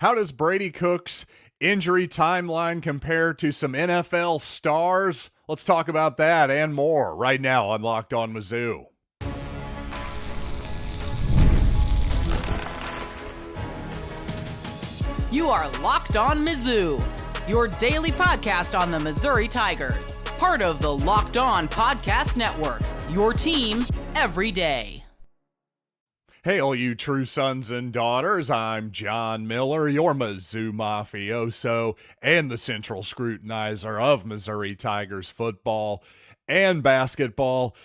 How does Brady Cook's injury timeline compare to some NFL stars? Let's talk about that and more right now on Locked On Mizzou. You are Locked On Mizzou, your daily podcast on the Missouri Tigers. Part of the Locked On Podcast Network, your team every day. Hey, all you true sons and daughters, I'm John Miller, your Mizzou mafioso and the central scrutinizer of Missouri Tigers football and basketball.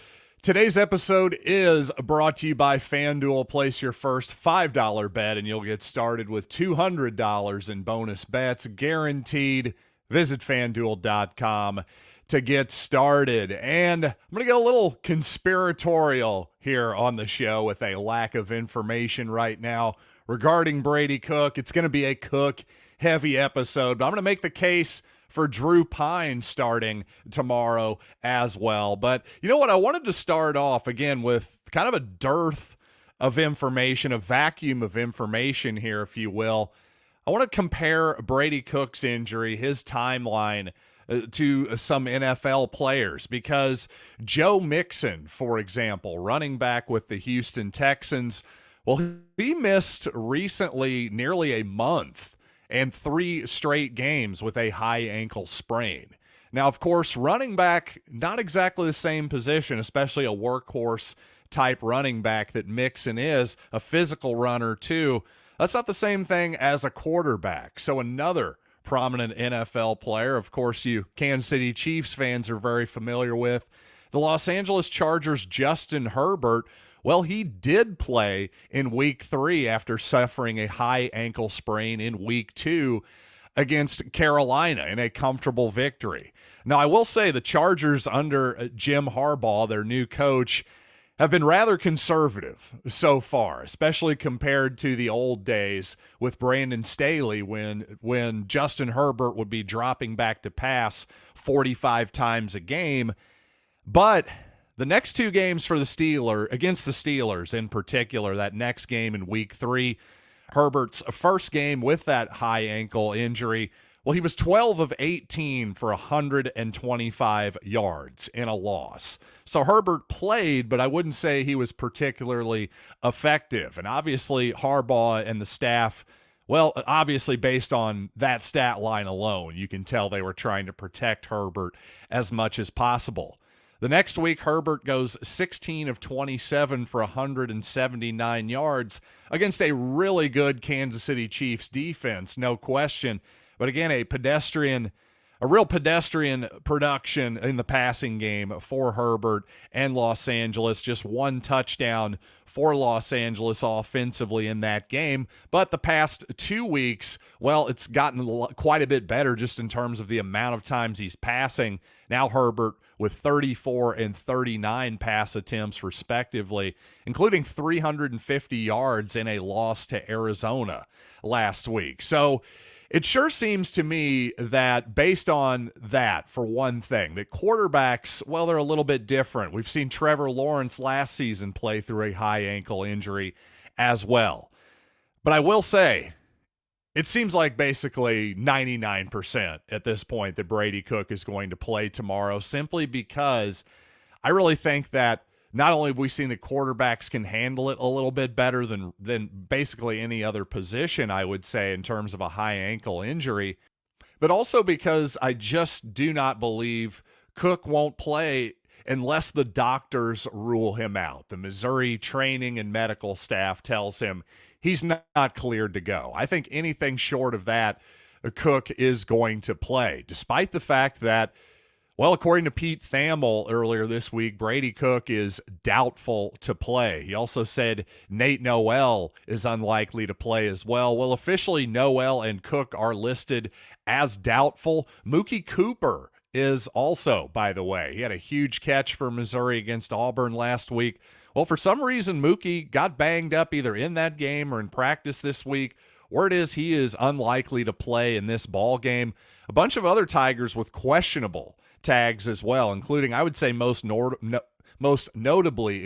Today's episode is brought to you by FanDuel. Place your first $5 bet and you'll get started with $200 in bonus bets guaranteed. Visit FanDuel.com to get started. And I'm going to get a little conspiratorial here on the show with a lack of information right now regarding Brady Cook. It's going to be a Cook-heavy episode, but I'm going to make the case for Drew Pyne starting tomorrow as well. But you know what? I wanted to start off again with kind of a dearth of information, a vacuum of information here, if you will. I want to compare Brady Cook's injury, his timeline, to some NFL players, because Joe Mixon, for example, running back with the Houston Texans, well, he missed recently nearly a month and 3 straight games with a high ankle sprain. Now, of course, running back, not exactly the same position, especially a workhorse type running back that Mixon is, a physical runner too. That's not the same thing as a quarterback. So another prominent NFL player, of course, you Kansas City Chiefs fans are very familiar with, the Los Angeles Chargers' Justin Herbert. Well, he did play in week 3 after suffering a high ankle sprain in week 2 against Carolina in a comfortable victory. Now, I will say the Chargers under Jim Harbaugh, their new coach, have been rather conservative so far, especially compared to the old days with Brandon Staley when Justin Herbert would be dropping back to pass 45 times a game. But the next 2 games for the Steelers, against the Steelers in particular, that next game in week 3, Herbert's first game with that high ankle injury, well, he was 12 of 18 for 125 yards in a loss. So Herbert played, but I wouldn't say he was particularly effective. And obviously Harbaugh and the staff, well, obviously based on that stat line alone, you can tell they were trying to protect Herbert as much as possible. The next week, Herbert goes 16 of 27 for 179 yards against a really good Kansas City Chiefs defense, no question. But again, a real pedestrian production in the passing game for Herbert and Los Angeles. Just 1 touchdown for Los Angeles offensively in that game. But the past 2 weeks, well, it's gotten quite a bit better just in terms of the amount of times he's passing. Now Herbert with 34 and 39 pass attempts respectively, including 350 yards in a loss to Arizona last week. So it sure seems to me that based on that, for one thing, that quarterbacks, well, they're a little bit different. We've seen Trevor Lawrence last season play through a high ankle injury as well. But I will say, it seems like basically 99% at this point that Brady Cook is going to play tomorrow, simply because I really think that not only have we seen that quarterbacks can handle it a little bit better than basically any other position, I would say, in terms of a high ankle injury, but also because I just do not believe Cook won't play unless the doctors rule him out. The Missouri training and medical staff tells him he's not cleared to go. I think anything short of that, Cook is going to play, despite the fact that, well, according to Pete Thamel earlier this week, Brady Cook is doubtful to play. He also said Nate Noel is unlikely to play as well. Well, officially, Noel and Cook are listed as doubtful. Mookie Cooper is also, by the way. He had a huge catch for Missouri against Auburn last week. Well, for some reason, Mookie got banged up either in that game or in practice this week. Word is he is unlikely to play in this ball game. A bunch of other Tigers with questionable tags as well, including, I would say, most most notably,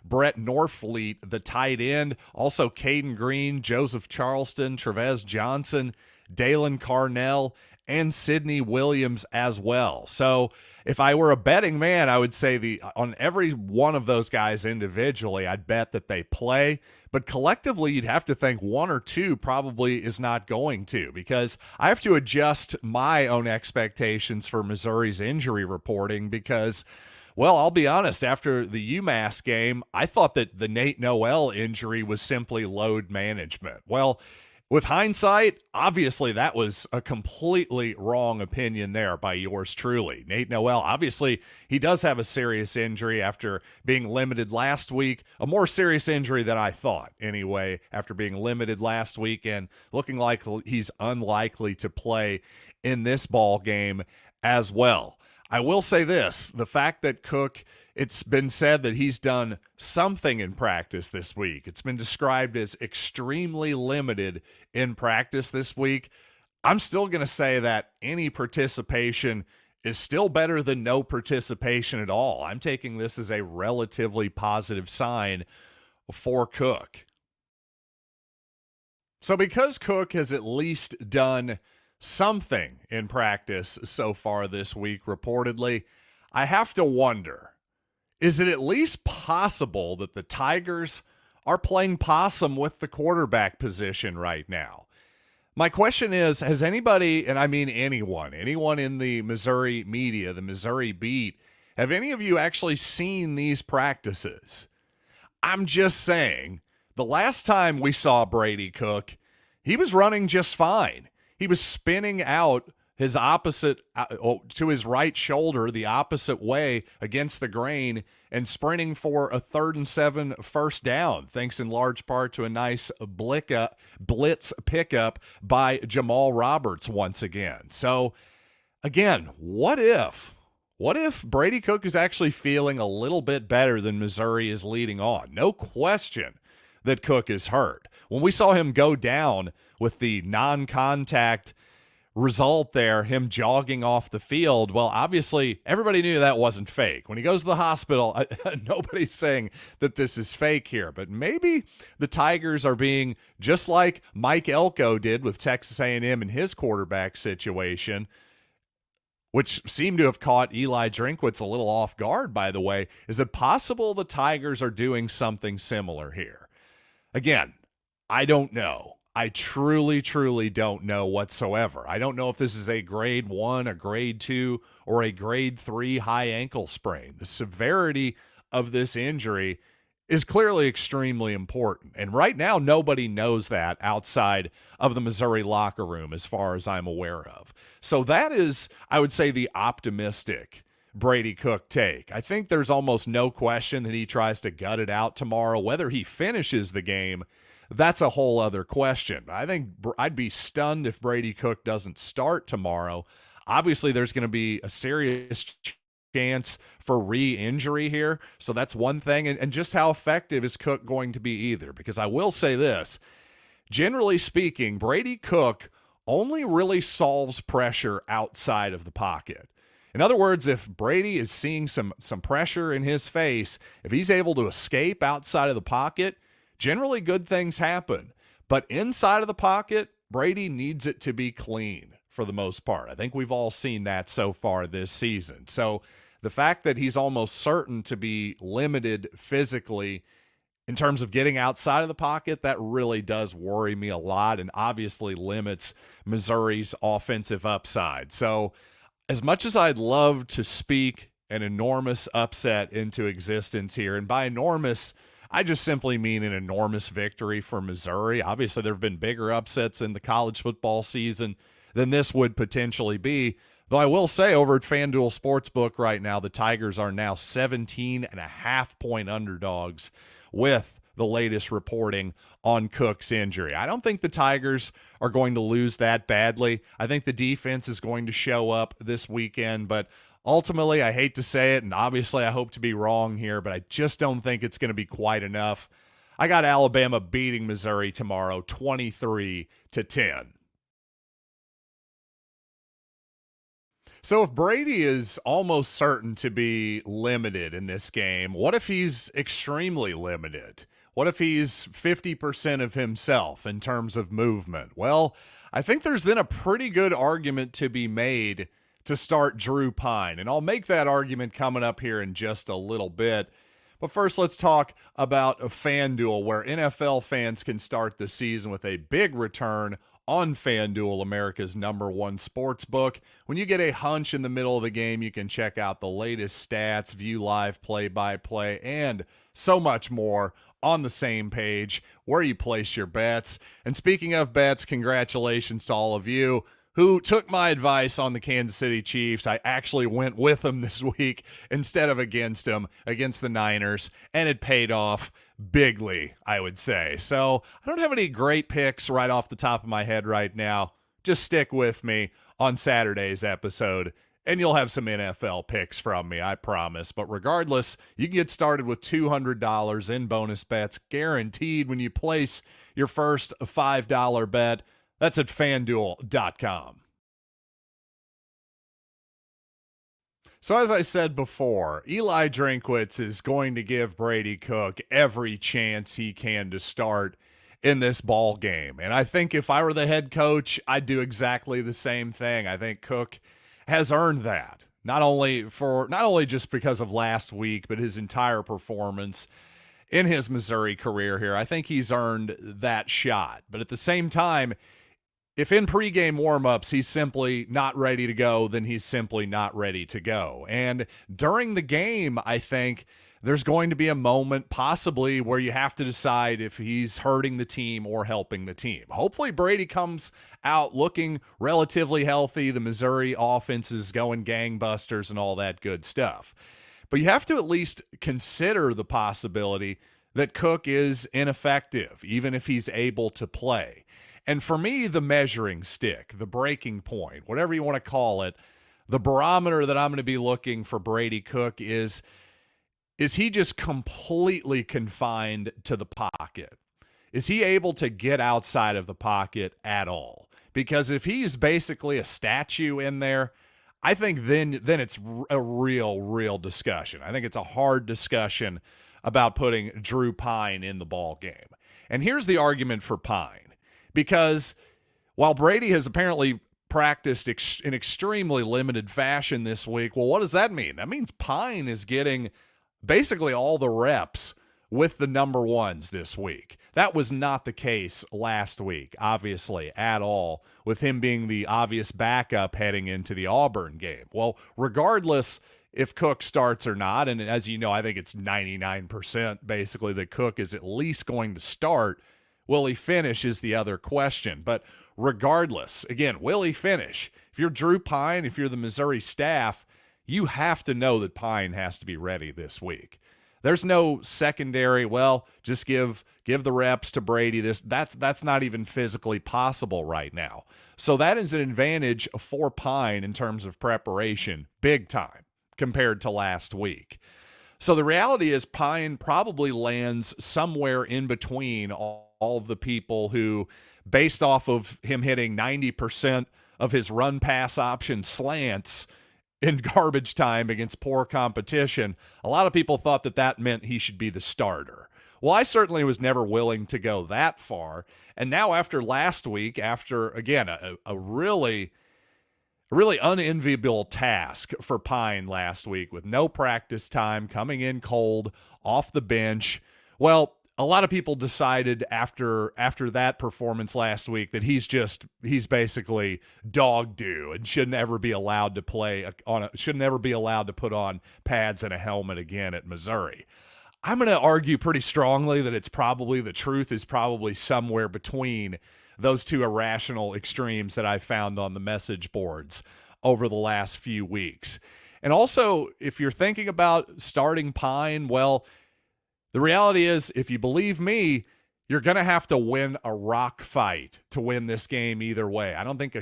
Brett Norfleet, the tight end, also Caden Green, Joseph Charleston, Trevez Johnson, Dalen Carnell, and Sidney Williams as well. So if I were a betting man, I would say on every one of those guys individually, I'd bet that they play. But collectively, you'd have to think one or two probably is not going to, because I have to adjust my own expectations for Missouri's injury reporting because, well, I'll be honest, after the UMass game, I thought that the Nate Noel injury was simply load management. Well, with hindsight, obviously that was a completely wrong opinion there by yours truly. Nate Noel, obviously, he does have a serious injury after being limited last week, a more serious injury than I thought, anyway, after being limited last week and looking like he's unlikely to play in this ball game as well. I will say this, the fact that Cook, it's been said that he's done something in practice this week. It's been described as extremely limited in practice this week. I'm still going to say that any participation is still better than no participation at all. I'm taking this as a relatively positive sign for Cook. So because Cook has at least done something in practice so far this week, reportedly, I have to wonder, is it at least possible that the Tigers are playing possum with the quarterback position right now? My question is, has anybody, and I mean anyone in the Missouri media, the Missouri beat, have any of you actually seen these practices? I'm just saying, the last time we saw Brady Cook, he was running just fine. He was spinning out his opposite to his right shoulder, the opposite way against the grain, and sprinting for a 3rd and 7 first down, thanks in large part to a nice blitz pickup by Jamal Roberts once again. So, again, what if Brady Cook is actually feeling a little bit better than Missouri is leading on? No question that Cook is hurt. When we saw him go down with the non-contact result there, him jogging off the field, well, obviously everybody knew that wasn't fake. When he goes to the hospital, nobody's saying that this is fake here, but maybe the Tigers are being just like Mike Elko did with Texas A&M in his quarterback situation, which seemed to have caught Eli Drinkwitz a little off guard, by the way. Is it possible the Tigers are doing something similar here? Again, I don't know. I truly, truly don't know whatsoever. I don't know if this is a grade 1, a grade 2, or a grade 3 high ankle sprain. The severity of this injury is clearly extremely important. And right now, nobody knows that outside of the Missouri locker room, as far as I'm aware of. So that is, I would say, the optimistic Brady Cook take. I think there's almost no question that he tries to gut it out tomorrow. Whether he finishes the game, that's a whole other question. I think I'd be stunned if Brady Cook doesn't start tomorrow. Obviously, there's going to be a serious chance for re-injury here, so that's one thing. And just how effective is Cook going to be either? Because I will say this, generally speaking, Brady Cook only really solves pressure outside of the pocket. In other words, if Brady is seeing some pressure in his face, if he's able to escape outside of the pocket, generally good things happen. But inside of the pocket, Brady needs it to be clean for the most part. I think we've all seen that so far this season. So the fact that he's almost certain to be limited physically in terms of getting outside of the pocket, that really does worry me a lot and obviously limits Missouri's offensive upside. So as much as I'd love to speak an enormous upset into existence here, and by enormous, I just simply mean an enormous victory for Missouri. Obviously, there have been bigger upsets in the college football season than this would potentially be. Though I will say over at FanDuel Sportsbook right now, the Tigers are now 17.5-point underdogs with the latest reporting on Cook's injury. I don't think the Tigers are going to lose that badly. I think the defense is going to show up this weekend, but ultimately, I hate to say it, and obviously I hope to be wrong here, but I just don't think it's going to be quite enough. I got Alabama beating Missouri tomorrow, 23-10. So if Brady is almost certain to be limited in this game, what if he's extremely limited? What if he's 50% of himself in terms of movement? Well, I think there's then a pretty good argument to be made to start Drew Pyne, and I'll make that argument coming up here in just a little bit. But first, let's talk about a FanDuel, where NFL fans can start the season with a big return on FanDuel, America's #1 sports book. When you get a hunch in the middle of the game, you can check out the latest stats, view live play-by-play, and so much more on the same page where you place your bets. And speaking of bets, congratulations to all of you who took my advice on the Kansas City Chiefs. I actually went with them this week instead of against them, against the Niners, and it paid off bigly, I would say. So I don't have any great picks right off the top of my head right now. Just stick with me on Saturday's episode, and you'll have some NFL picks from me, I promise. But regardless, you can get started with $200 in bonus bets guaranteed when you place your first $5 bet. That's at FanDuel.com. So as I said before, Eli Drinkwitz is going to give Brady Cook every chance he can to start in this ball game. And I think if I were the head coach, I'd do exactly the same thing. I think Cook has earned that. Not only just because of last week, but his entire performance in his Missouri career here. I think he's earned that shot. But at the same time, if in pregame warmups he's simply not ready to go, then he's simply not ready to go. And during the game, I think there's going to be a moment possibly where you have to decide if he's hurting the team or helping the team. Hopefully Brady comes out looking relatively healthy. The Missouri offense is going gangbusters and all that good stuff. But you have to at least consider the possibility that Cook is ineffective, even if he's able to play. And for me, the measuring stick, the breaking point, whatever you want to call it, the barometer that I'm going to be looking for Brady Cook is he just completely confined to the pocket? Is he able to get outside of the pocket at all? Because if he's basically a statue in there, I think then it's a real discussion. I think it's a hard discussion about putting Drew Pyne in the ball game. And here's the argument for Pyne. Because while Brady has apparently practiced in extremely limited fashion this week, well, what does that mean? That means Pyne is getting basically all the reps with the #1s this week. That was not the case last week, obviously, at all, with him being the obvious backup heading into the Auburn game. Well, regardless if Cook starts or not, and as you know, I think it's 99% basically that Cook is at least going to start. Will he finish is the other question. But regardless, again, will he finish? If you're Drew Pyne, if you're the Missouri staff, you have to know that Pyne has to be ready this week. There's no secondary, well, just give the reps to Brady. That's not even physically possible right now. So that is an advantage for Pyne in terms of preparation, big time, compared to last week. So the reality is Pyne probably lands somewhere in between all of the people who, based off of him hitting 90% of his run-pass option slants in garbage time against poor competition, a lot of people thought that meant he should be the starter. Well, I certainly was never willing to go that far. And now after last week, after, again, a really unenviable task for Pyne last week with no practice time, coming in cold, off the bench. Well, a lot of people decided after that performance last week that he's basically dog due and shouldn't ever be allowed to put on pads and a helmet again at Missouri. I'm going to argue pretty strongly that the truth is probably somewhere between those two irrational extremes that I found on the message boards over the last few weeks. And also, if you're thinking about starting Pyne, well, the reality is, if you believe me, you're going to have to win a rock fight to win this game either way. I don't think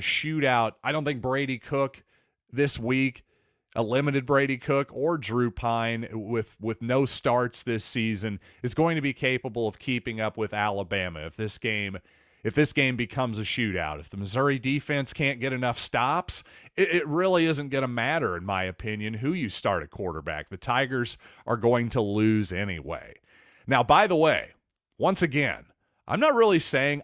Brady Cook this week, a limited Brady Cook or Drew Pyne with no starts this season, is going to be capable of keeping up with Alabama if this game if this game becomes a shootout, if the Missouri defense can't get enough stops, it really isn't going to matter, in my opinion, who you start at quarterback. The Tigers are going to lose anyway. Now, by the way, once again, I'm not saying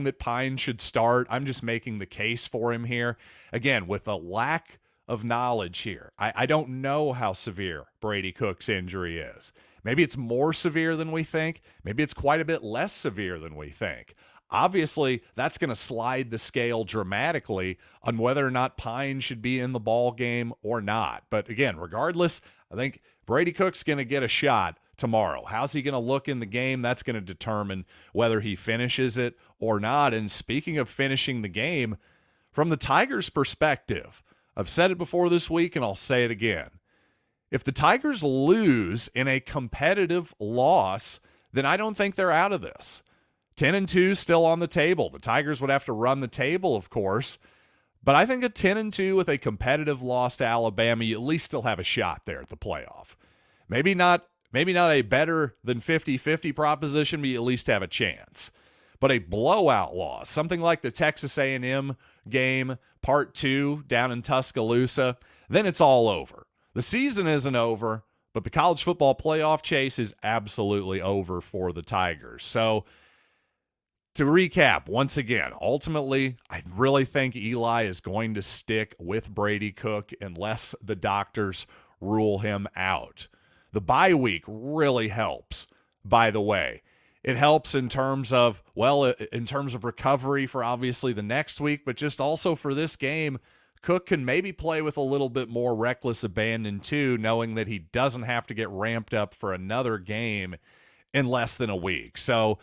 that Pyne should start. I'm just making the case for him here. Again, with a lack of knowledge here, I don't know how severe Brady Cook's injury is. Maybe it's more severe than we think. Maybe it's quite a bit less severe than we think. Obviously, that's going to slide the scale dramatically on whether or not Pyne should be in the ball game or not. But again, regardless, I think Brady Cook's going to get a shot tomorrow. How's he going to look in the game? That's going to determine whether he finishes it or not. And speaking of finishing the game, from the Tigers' perspective, I've said it before this week and I'll say it again. If the Tigers lose in a competitive loss, then I don't think they're out of this. 10-2 still on the table. The Tigers would have to run the table, of course. But I think a 10-2 with a competitive loss to Alabama, you at least still have a shot there at the playoff. Maybe not a better than 50-50 proposition, but you at least have a chance. But a blowout loss, something like the Texas A&M game, part 2 down in Tuscaloosa, then it's all over. The season isn't over, but the college football playoff chase is absolutely over for the Tigers. So, to recap, once again, ultimately, I really think Eli is going to stick with Brady Cook unless the doctors rule him out. The bye week really helps, by the way. It helps in terms of recovery for obviously the next week, but just also for this game, Cook can maybe play with a little bit more reckless abandon too, knowing that he doesn't have to get ramped up for another game in less than a week. So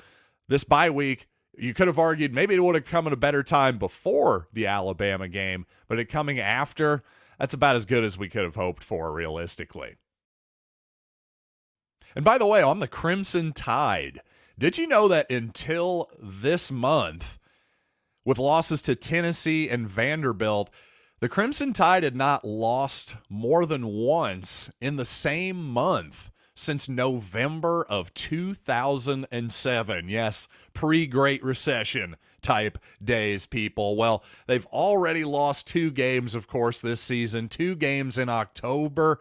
this bye week, you could have argued maybe it would have come at a better time before the Alabama game, but it coming after, that's about as good as we could have hoped for realistically. And by the way, on the Crimson Tide, did you know that until this month, with losses to Tennessee and Vanderbilt, the Crimson Tide had not lost more than once in the same month since November of 2007. Yes, pre-Great Recession type days, people. Well, they've already lost 2 games, of course, this season. 2 games in October.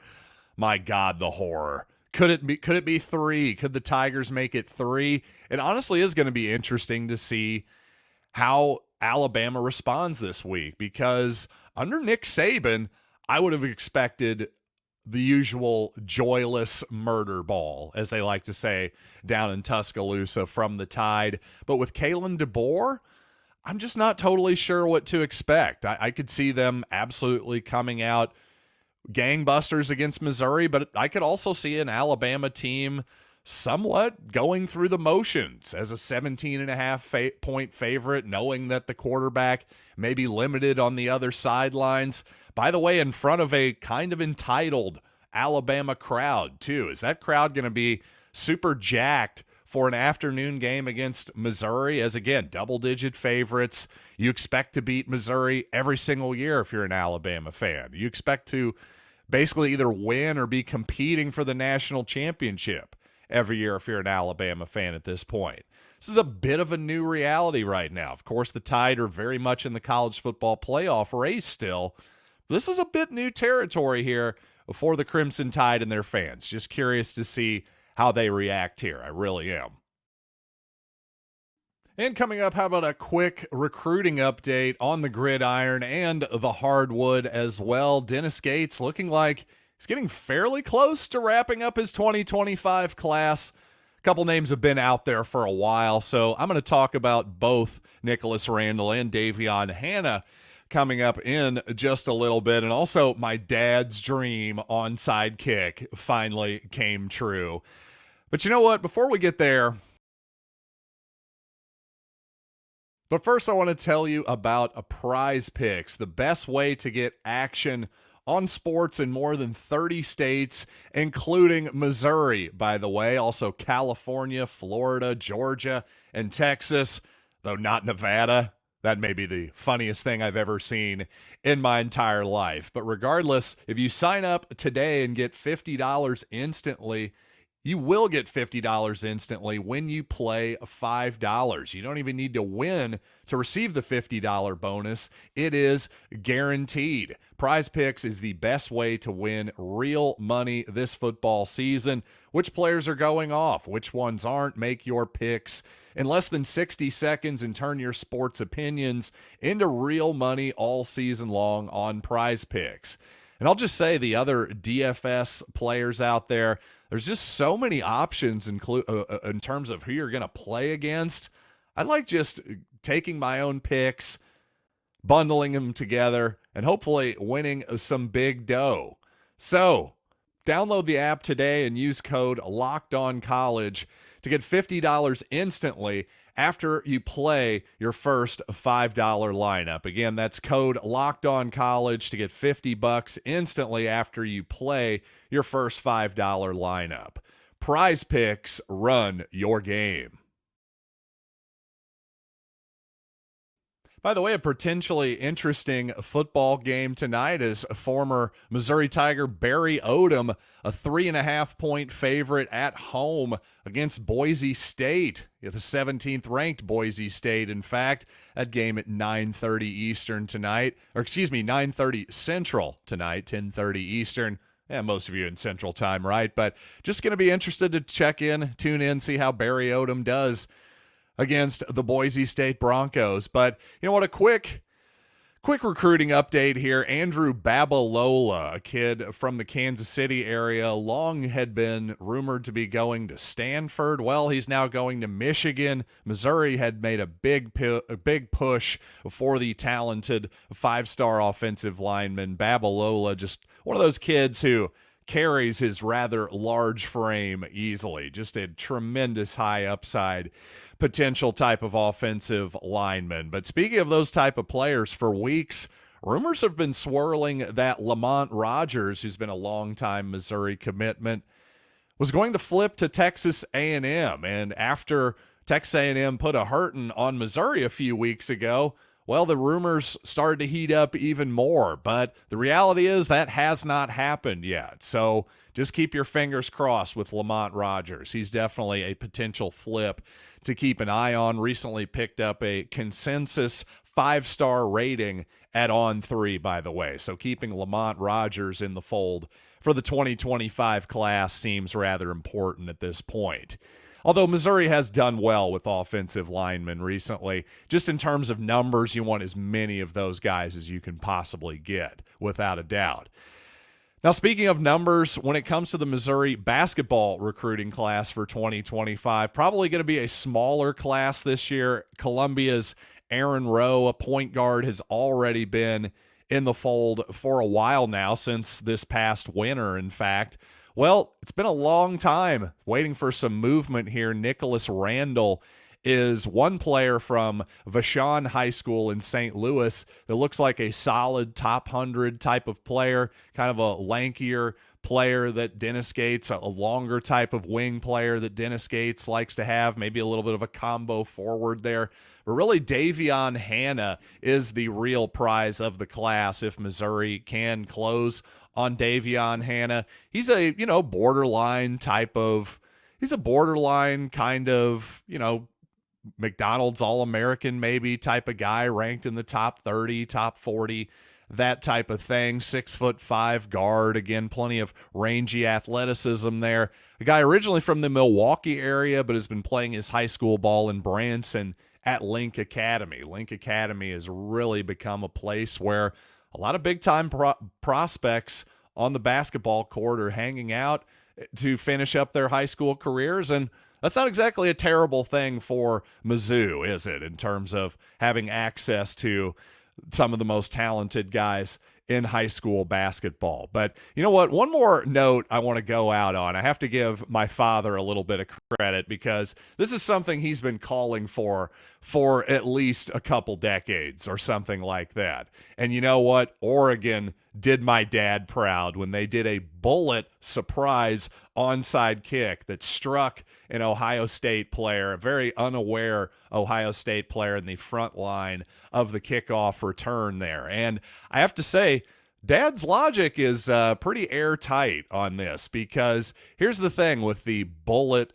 My God, the horror. Could it be 3? Could the Tigers make it 3? It honestly is going to be interesting to see how Alabama responds this week, because under Nick Saban, I would have expected the usual joyless murder ball, as they like to say down in Tuscaloosa, from the Tide. But with Kalen DeBoer, I'm just not totally sure what to expect. I could see them absolutely coming out gangbusters against Missouri, but I could also see an Alabama team somewhat going through the motions as a 17.5 point favorite, knowing that the quarterback may be limited on the other sidelines. By the way, in front of a kind of entitled Alabama crowd, too. Is that crowd going to be super jacked for an afternoon game against Missouri? As, again, double-digit favorites. You expect to beat Missouri every single year if you're an Alabama fan. You expect to basically either win or be competing for the national championship every year if you're an Alabama fan at this point. This is a bit of a new reality right now. Of course, the Tide are very much in the college football playoff race still. This is a bit new territory here for the Crimson Tide and their fans. Just curious to see how they react here. I really am. And coming up, how about a quick recruiting update on the gridiron and the hardwood as well. Dennis Gates looking like he's getting fairly close to wrapping up his 2025 class. A couple names have been out there for a while, so I'm going to talk about both Nicholas Randall and Davion Hannah coming up in just a little bit. And also my dad's dream onside kick finally came true. But you know what? Before we get there, first I want to tell you about a PrizePicks, the best way to get action on sports in more than 30 states, including Missouri, by the way, also California, Florida, Georgia, and Texas, though not Nevada. That may be the funniest thing I've ever seen in my entire life. But regardless, if you sign up today and get $50 instantly, you will get $50 instantly when you play $5. You don't even need to win to receive the $50 bonus. It is guaranteed. PrizePicks is the best way to win real money this football season. Which players are going off? Which ones aren't? Make your picks in less than 60 seconds and turn your sports opinions into real money all season long on PrizePicks. And I'll just say the other DFS players out there, there's just so many options in terms of who you're going to play against. I like just taking my own picks, bundling them together, and hopefully winning some big dough. So download the app today and use code LOCKEDONCollege to get $50 instantly after you play your first $5 lineup. Again, that's code LOCKEDONCollege to get $50 instantly after you play your first $5 lineup. PrizePicks, run your game. By the way, a potentially interesting football game tonight is former Missouri Tiger Barry Odom, a 3.5-point favorite at home against Boise State, the 17th ranked Boise State. In fact, that game at 9:30 Eastern tonight, or excuse me, 9:30 Central tonight, 10:30 Eastern. Yeah, most of you in Central Time, right? But just going to be interested to check in, tune in, see how Barry Odom does against the Boise State Broncos. But you know what, a quick recruiting update here. Andrew Babalola, a kid from the Kansas City area, long had been rumored to be going to Stanford. Well, he's now going to Michigan. Missouri had made a big push for the talented 5-star offensive lineman. Babalola, just one of those kids who carries his rather large frame easily. Just a tremendous high upside potential type of offensive lineman. But speaking of those type of players, for weeks, rumors have been swirling that Lamont Rogers, who's been a long-time Missouri commitment, was going to flip to Texas A&M. And after Texas A&M put a hurting on Missouri a few weeks ago, well, the rumors started to heat up even more, but the reality is that has not happened yet. So just keep your fingers crossed with Lamont Rogers. He's definitely a potential flip to keep an eye on. Recently picked up a consensus 5-star rating at On3, by the way. So keeping Lamont Rogers in the fold for the 2025 class seems rather important at this point. Although Missouri has done well with offensive linemen recently, just in terms of numbers, you want as many of those guys as you can possibly get, without a doubt. Now, speaking of numbers, when it comes to the Missouri basketball recruiting class for 2025, probably going to be a smaller class this year. Columbia's Aaron Rowe, a point guard, has already been in the fold for a while now, since this past winter, in fact. Well, it's been a long time waiting for some movement here. Nicholas Randall is one player from Vashon High School in St. Louis that looks like a solid top 100 type of player, kind of a lankier player that Dennis Gates, a longer type of wing player that Dennis Gates likes to have, maybe a little bit of a combo forward there. But really, Davion Hannah is the real prize of the class if Missouri can close on Davion Hannah. He's a, borderline type of, he's a borderline kind of, McDonald's All-American maybe type of guy, ranked in the top 30, top 40, that type of thing. 6'5" guard. Again, plenty of rangy athleticism there. A guy originally from the Milwaukee area, but has been playing his high school ball in Branson at Link Academy. Link Academy has really become a place where a lot of big-time prospects on the basketball court are hanging out to finish up their high school careers, and that's not exactly a terrible thing for Mizzou, is it, in terms of having access to some of the most talented guys in high school basketball. But you know what? One more note I want to go out on. I have to give my father a little bit of credit, because this is something he's been calling for at least a couple decades or something like that. And you know what? Oregon did my dad proud when they did a bullet surprise onside kick that struck an Ohio State player, a very unaware Ohio State player in the front line of the kickoff return there. And I have to say, Dad's logic is pretty airtight on this, because here's the thing with the bullet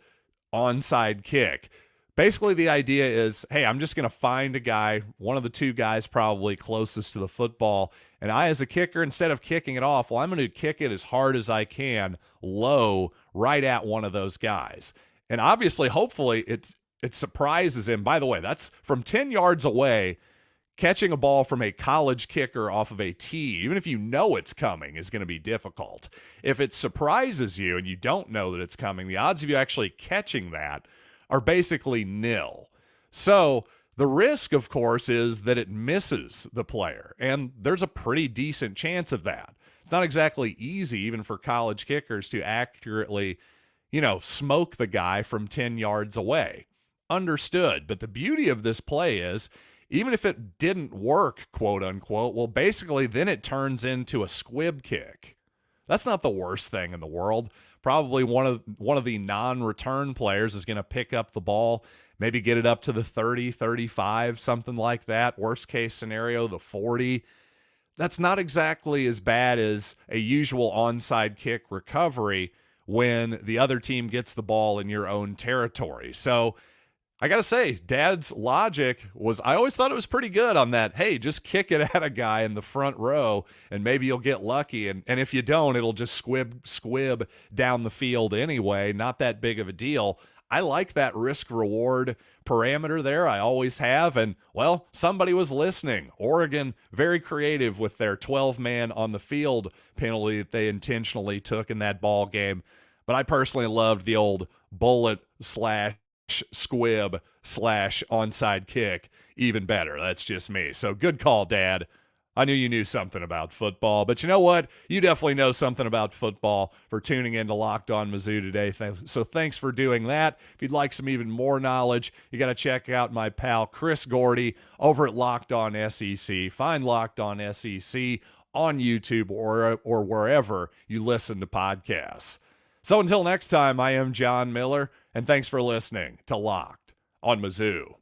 onside kick. Basically, the idea is, hey, I'm just going to find a guy, one of the two guys probably closest to the football, and I, as a kicker, instead of kicking it off, well, I'm going to kick it as hard as I can, low, right at one of those guys. And obviously, hopefully, it surprises him. By the way, that's from 10 yards away. Catching a ball from a college kicker off of a tee, even if you know it's coming, is going to be difficult. If it surprises you and you don't know that it's coming, the odds of you actually catching that are basically nil. So the risk, of course, is that it misses the player, and there's a pretty decent chance of that. It's not exactly easy, even for college kickers, to accurately, smoke the guy from 10 yards away. Understood. But the beauty of this play is, even if it didn't work, quote unquote, well, basically then it turns into a squib kick. That's not the worst thing in the world. Probably one of the non-return players is going to pick up the ball, maybe get it up to the 30, 35, something like that. Worst case scenario, the 40. That's not exactly as bad as a usual onside kick recovery when the other team gets the ball in your own territory. So I got to say, Dad's logic was, I always thought it was pretty good on that. Hey, just kick it at a guy in the front row and maybe you'll get lucky. And if you don't, it'll just squib down the field anyway. Not that big of a deal. I like that risk reward parameter there. I always have. And, well, somebody was listening. Oregon, very creative with their 12-man on the field penalty that they intentionally took in that ball game. But I personally loved the old bullet / squib / onside kick even better. That's just me. So good call, Dad. I knew you knew something about football, but you know what? You definitely know something about football for tuning in to Locked On Mizzou today. So thanks for doing that. If you'd like some even more knowledge, you got to check out my pal Chris Gordy over at Locked On SEC. Find Locked On SEC on YouTube or wherever you listen to podcasts. So until next time, I am John Miller, and thanks for listening to Locked on Mizzou.